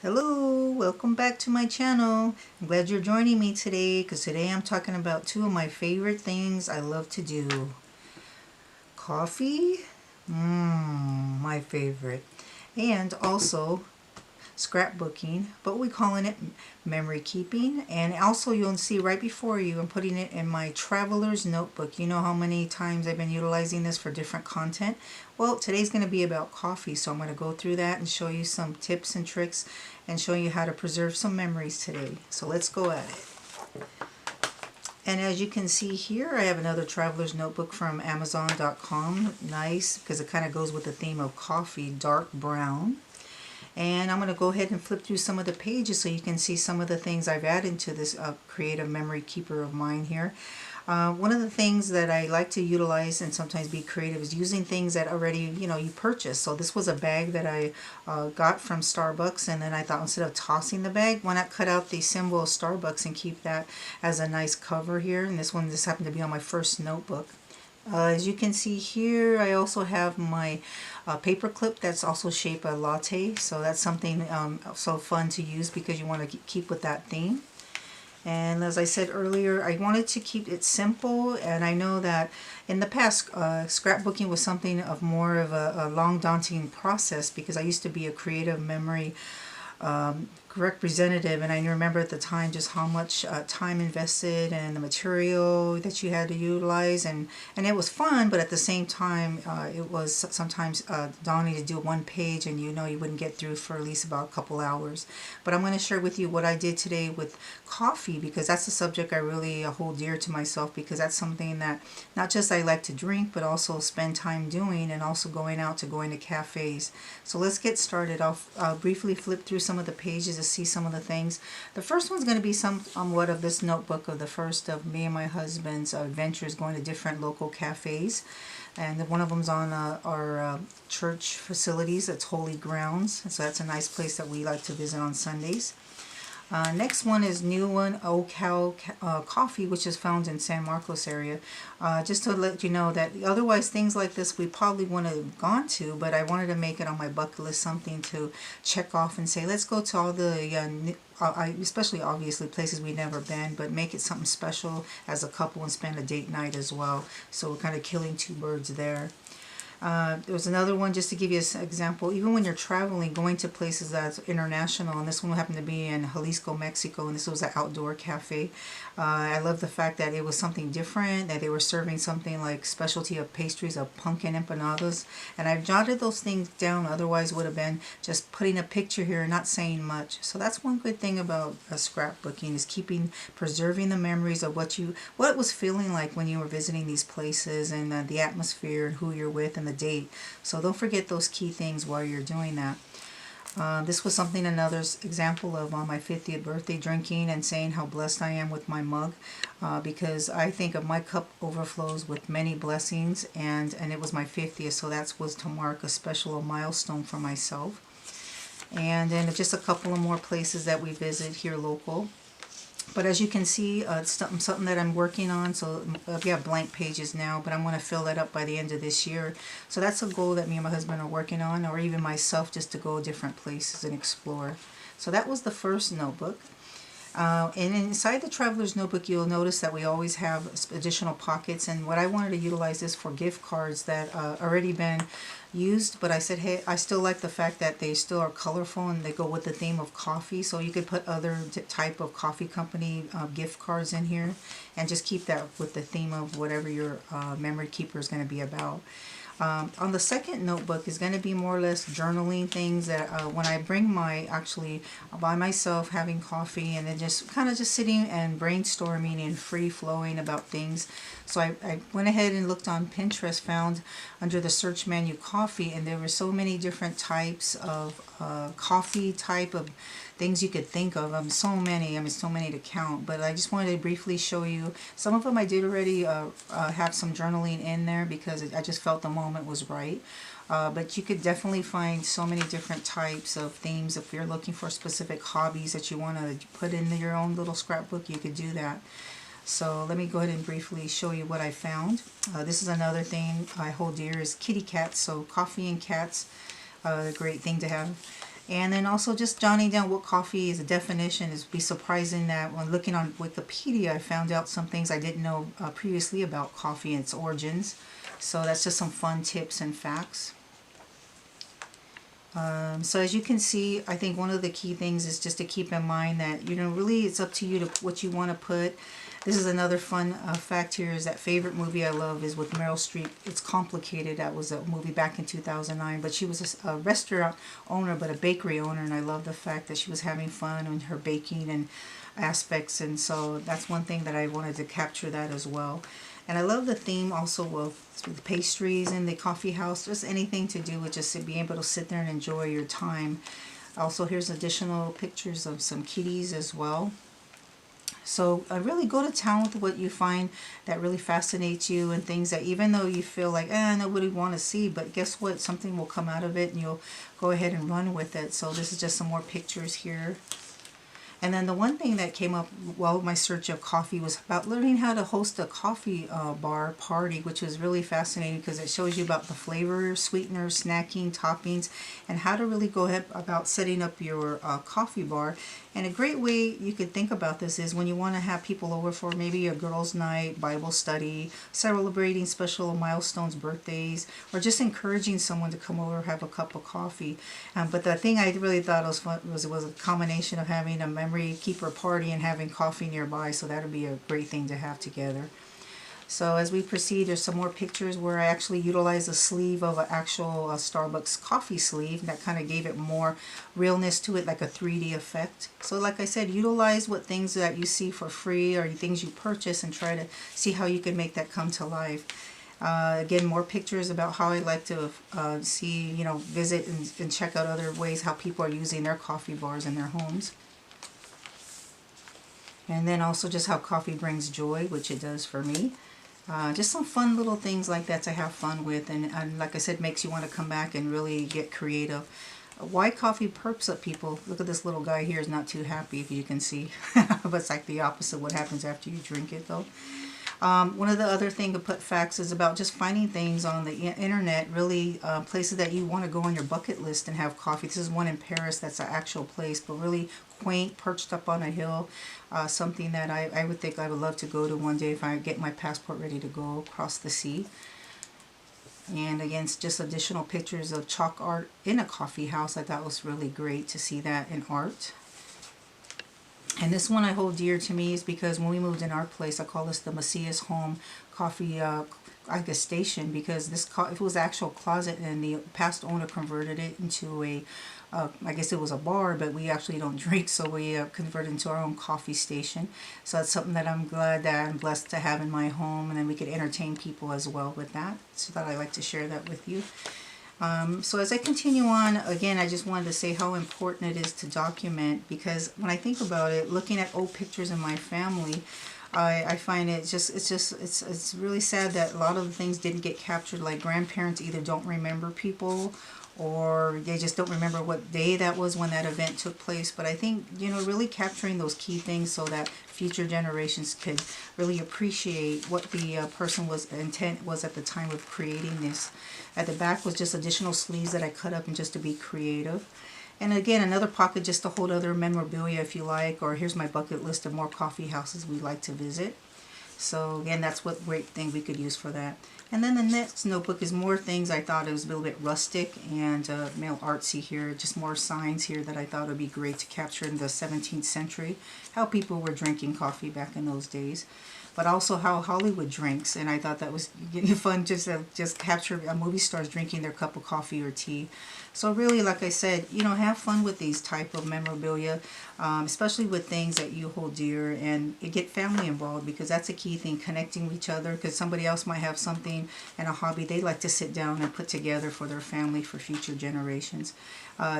Hello, welcome back to my channel. I'm glad you're joining me today because today I'm talking about two of my favorite things I love to do. Coffee, my favorite. And also scrapbooking, but we're calling it memory keeping. And also you'll see right before you, I'm putting it in my traveler's notebook. You know how many times I've been utilizing this for different content? Well, today's going to be about coffee, so I'm going to go through that and show you some tips and tricks and show you how to preserve some memories today. So let's go at it. And as you can see here, I have another traveler's notebook from Amazon.com. Nice, because it kind of goes with the theme of coffee, dark brown. And I'm going to go ahead and flip through some of the pages so you can see some of the things I've added to this creative memory keeper of mine here. One of the things that I like to utilize and sometimes be creative is using things that already, you purchase. So this was a bag that I got from Starbucks, and then I thought instead of tossing the bag, why not cut out the symbol of Starbucks and keep that as a nice cover here. And this one just happened to be on my first notebook. As you can see here, I also have my paper clip that's also shaped a latte, so that's something so fun to use because you want to keep with that theme. And as I said earlier, I wanted to keep it simple, and I know that in the past scrapbooking was something of more of a long daunting process because I used to be a creative memory representative, and I remember at the time just how much time invested and the material that you had to utilize, and it was fun, but at the same time it was sometimes daunting to do one page, and you wouldn't get through for at least about a couple hours. But I'm going to share with you what I did today with coffee, because that's a subject I really hold dear to myself, because that's something that not just I like to drink but also spend time doing, and also going to cafes. So let's get started. I'll briefly flip through some of the pages to see some of the things. The first one's going to be somewhat of this notebook of the first of me and my husband's adventures going to different local cafes. And one of them's on our church facilities. It's Holy Grounds. So that's a nice place that we like to visit on Sundays. Next one is new one, Old Cow Coffee, which is found in San Marcos area. Just to let you know that otherwise things like this we probably wouldn't have gone to, but I wanted to make it on my bucket list, something to check off and say, let's go to all the, especially obviously places we've never been, but make it something special as a couple and spend a date night as well. So we're kind of killing two birds there. There was another one, just to give you an example, even when you're traveling, going to places that's international, and this one happened to be in Jalisco, Mexico, and this was an outdoor cafe. I love the fact that it was something different, that they were serving something like specialty of pastries of pumpkin empanadas, and I've jotted those things down, otherwise would have been just putting a picture here and not saying much. So that's one good thing about scrapbooking, is preserving the memories of what it was feeling like when you were visiting these places, and the atmosphere and who you're with and the date. So don't forget those key things while you're doing that. This was another example of on my 50th birthday, drinking and saying how blessed I am with my mug, because I think of my cup overflows with many blessings, and it was my 50th, so that was to mark a special milestone for myself. And then just a couple of more places that we visit here local. But as you can see, it's something that I'm working on. So we have blank pages now, but I'm going to fill that up by the end of this year. So that's a goal that me and my husband are working on, or even myself, just to go different places and explore. So that was the first notebook. And inside the traveler's notebook, you'll notice that we always have additional pockets, and what I wanted to utilize this for gift cards that already been used, but I said, hey, I still like the fact that they still are colorful and they go with the theme of coffee, so you could put other type of coffee company gift cards in here and just keep that with the theme of whatever your memory keeper is going to be about. On the second notebook is going to be more or less journaling things that when I bring actually by myself having coffee, and then just sitting and brainstorming and free flowing about things. So I went ahead and looked on Pinterest, found under the search menu coffee, and there were so many different types of coffee type of things you could think of. So many, so many to count, but I just wanted to briefly show you. Some of them I did already have some journaling in there because I just felt the moment was right. But you could definitely find so many different types of themes. If you're looking for specific hobbies that you want to put in your own little scrapbook, you could do that. So let me go ahead and briefly show you what I found. This is another thing I hold dear, is kitty cats. So coffee and cats, a great thing to have. And then also just jotting down what coffee is, a definition. Is be surprising that when looking on Wikipedia, I found out some things I didn't know previously about coffee and its origins. So that's just some fun tips and facts. So as you can see, I think one of the key things is just to keep in mind that, you know, really it's up to you to what you want to put. This is another fun fact here, is that favorite movie I love is with Meryl Streep. It's Complicated. That was a movie back in 2009, but she was a restaurant owner, but a bakery owner, and I love the fact that she was having fun in her baking and aspects, and so that's one thing that I wanted to capture that as well. And I love the theme also with pastries in the coffee house, just anything to do with just being able to sit there and enjoy your time. Also, here's additional pictures of some kitties as well. So really go to town with what you find that really fascinates you, and things that even though you feel like, nobody want to see, but guess what? Something will come out of it and you'll go ahead and run with it. So this is just some more pictures here. And then the one thing that came up while my search of coffee was about learning how to host a coffee bar party, which was really fascinating because it shows you about the flavors, sweeteners, snacking, toppings, and how to really go ahead about setting up your coffee bar. And a great way you could think about this is when you want to have people over for maybe a girls' night, Bible study, celebrating special milestones, birthdays, or just encouraging someone to come over and have a cup of coffee. But the thing I really thought was fun was a combination of having a memory keeper party and having coffee nearby, so that would be a great thing to have together. So as we proceed, there's some more pictures where I actually utilized a sleeve of an actual Starbucks coffee sleeve. That kind of gave it more realness to it, like a 3D effect. So like I said, utilize what things that you see for free or things you purchase and try to see how you can make that come to life. Again, more pictures about how I like to see, you know, visit and check out other ways how people are using their coffee bars in their homes. And then also just how coffee brings joy, which it does for me. Just some fun little things like that to have fun with, and like I said, makes you want to come back and really get creative. Why coffee perks up people. Look at this little guy here is not too happy, if you can see. But it's like the opposite what happens after you drink it though. One of the other thing to put facts is about just finding things on the internet, really places that you want to go on your bucket list and have coffee. This is one in Paris that's an actual place, but really quaint, perched up on a hill. Something that I would think I would love to go to one day if I get my passport ready to go across the sea. And again, it's just additional pictures of chalk art in a coffee house. I thought was really great to see that in art. And this one I hold dear to me is because when we moved in our place, I call this the Macias Home Coffee I guess station, because this it was actual closet and the past owner converted it into a I guess it was a bar, but we actually don't drink, so we converted into our own coffee station. So that's something that I'm glad that I'm blessed to have in my home, and then we could entertain people as well with that. So that I like to share that with you. So as I continue on, again, I just wanted to say how important it is to document, because when I think about it, looking at old pictures in my family, I find it's really sad that a lot of the things didn't get captured. Like grandparents either don't remember people, or they just don't remember what day that was when that event took place. But I think, you know, really capturing those key things so that future generations could really appreciate what the person was intent was at the time of creating this. At the back was just additional sleeves that I cut up and just to be creative. And again, another pocket just to hold other memorabilia if you like, or here's my bucket list of more coffee houses we like to visit. So again, that's what great thing we could use for that. And then the next notebook is more things I thought it was a little bit rustic and male artsy here. Just more signs here that I thought would be great to capture in the 17th century, how people were drinking coffee back in those days. But also how Hollywood drinks, and I thought that was fun just to capture movie stars drinking their cup of coffee or tea. So really, like I said, you know, have fun with these type of memorabilia, especially with things that you hold dear, and get family involved, because that's a key thing, connecting with each other, because somebody else might have something and a hobby they like to sit down and put together for their family for future generations.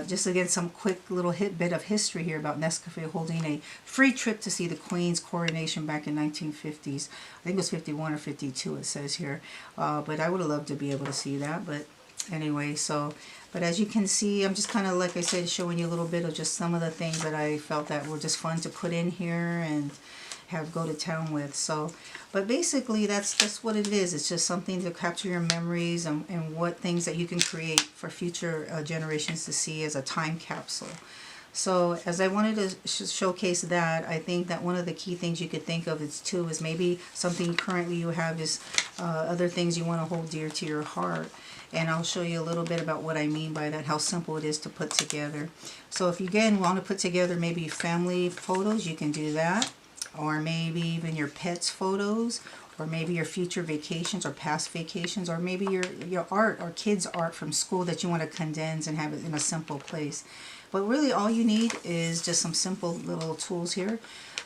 Just again, some quick little bit of history here about Nescafe holding a free trip to see the Queen's coronation back in 1950s. I think it was 51 or 52 it says here, but I would have loved to be able to see that. But anyway, so, but as you can see, I'm just kind of, like I said, showing you a little bit of just some of the things that I felt that were just fun to put in here. And go to town with. So, but basically that's what it is. It's just something to capture your memories and what things that you can create for future generations to see as a time capsule. So as I wanted to showcase that, I think that one of the key things you could think of is maybe something currently you have is other things you want to hold dear to your heart. And I'll show you a little bit about what I mean by that, how simple it is to put together. So if you again want to put together maybe family photos, you can do that. Or maybe even your pets photos, or maybe your future vacations or past vacations, or maybe your art or kids' art from school that you want to condense and have it in a simple place. But really all you need is just some simple little tools here.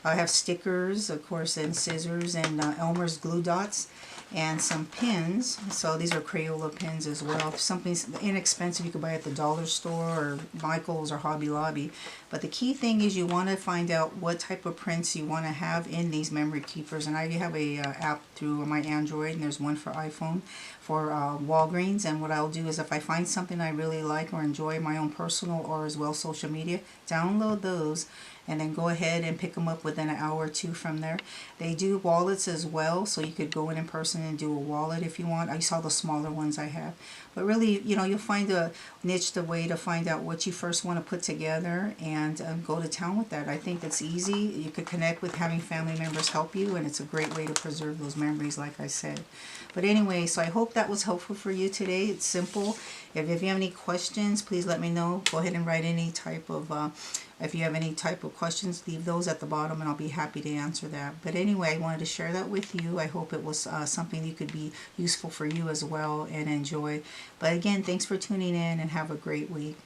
I have stickers, of course, and scissors, and Elmer's glue dots, and some pins. So these are Crayola pins as well. Something inexpensive you could buy at the dollar store or Michael's or Hobby Lobby. But the key thing is you want to find out what type of prints you want to have in these memory keepers. And I have a app through my Android, and there's one for iPhone for Walgreens. And what I'll do is if I find something I really like or enjoy, my own personal or as well social media, download those and then go ahead and pick them up within an hour or two from there. They do wallets as well, so you could go in person and do a wallet if you want. I saw the smaller ones I have. But really, you know, you'll find a niche, the way to find out what you first want to put together and go to town with that. I think that's easy. You could connect with having family members help you, and it's a great way to preserve those memories, like I said. But anyway, so I hope that was helpful for you today. It's simple. If you have any questions, please let me know. Go ahead and write any type of if you have any type of questions, leave those at the bottom and I'll be happy to answer that. But anyway, I wanted to share that with you. I hope it was something that could be useful for you as well and enjoy. But again, thanks for tuning in and have a great week.